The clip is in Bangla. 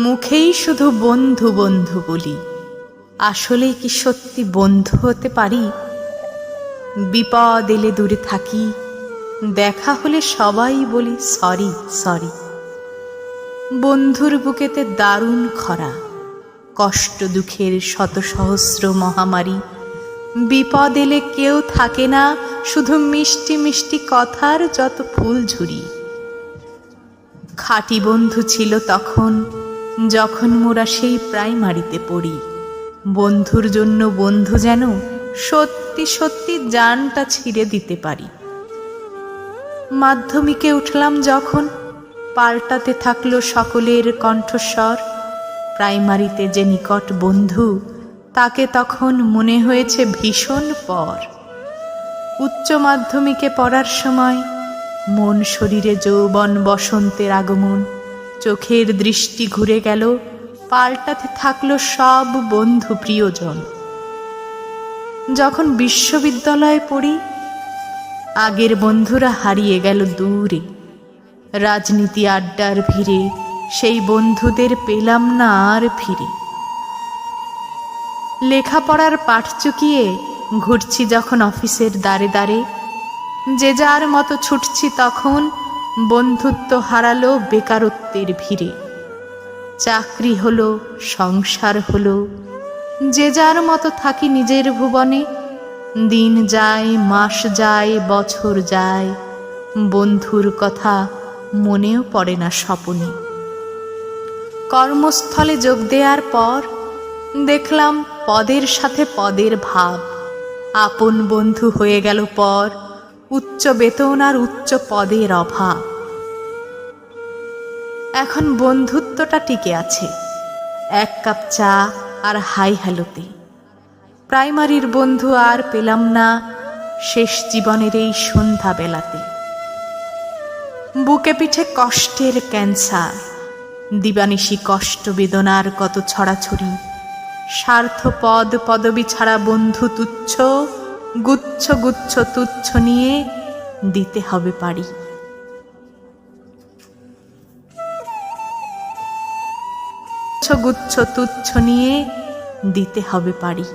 মুখেই শুধু বন্ধু বন্ধু বলি, আসলে কি সত্যি বন্ধু হতে পারি? বিপদ এলে দূরে থাকি, দেখা হলে সবাই বলি সরি সরি। বন্ধুর বুকেতে দারুণ খরা, কষ্ট দুঃখের শত সহস্র মহামারী। বিপদ এলে কেউ থাকে না, শুধু মিষ্টি মিষ্টি কথার যত ফুলঝুরি। খাঁটি বন্ধু ছিল তখন, যখন মোরা সেই প্রাইমারিতে পড়ি। বন্ধুর জন্য বন্ধু যেন সত্যি সত্যি জানটা ছিঁড়ে দিতে পারি। মাধ্যমিকে উঠলাম যখন, পাল্টাতে থাকলো সকলের কণ্ঠস্বর। প্রাইমারিতে যে নিকট বন্ধু, তাকে তখন মনে হয়েছে ভীষণ পর। উচ্চ মাধ্যমিকে পড়ার সময় মন শরীরে যৌবন বসন্তের আগমন, চোখের দৃষ্টি ঘুরে গেল, পাল্টাতে থাকলো সব বন্ধু প্রিয়জন। যখন বিশ্ববিদ্যালয়ে পড়ি, আগের বন্ধুরা হারিয়ে গেল দূরে। রাজনীতি আড্ডার ভিড়ে সেই বন্ধুদের পেলাম না আর ফিরে। লেখাপড়ার পাঠ চুকিয়ে ঘুরছি যখন অফিসের দ্বারে দ্বারে, যে যার মতো ছুটছি তখন, বন্ধুত্ব হারালো বেকারত্বের ভিড়ে। চাকরি হলো, সংসার হলো, যে যার মতো থাকি নিজের ভুবনে। দিন যায়, মাস যায়, বছর যায়, বন্ধুর কথা মনেও পড়ে না স্বপনে। কর্মস্থলে যোগ দেওয়ার পর দেখলাম পদের সাথে পদের ভাব। আপন বন্ধু হয়ে গেল পর, উচ্চ বেতন আর উচ্চ পদের অভাব। এখন বন্ধুত্বটা টিকে আছে এক কাপ চা আর হাই হ্যালোতে। প্রাইমারির বন্ধু আর পেলাম না শেষ জীবনের এই সন্ধ্যা বেলাতে। বুকে পিঠে কষ্টের ক্যান্সার, দিবানিশি কষ্ট বেদনার কত ছড়াছড়ি। স্বার্থ পদ পদবি ছাড়া বন্ধু তুচ্ছ, গুচ্ছ গুচ্ছ তুচ্ছ নিয়ে দিতে হবে পারি। গুচ্ছ তুচ্ছ নিয়ে দিতে হবে পারি।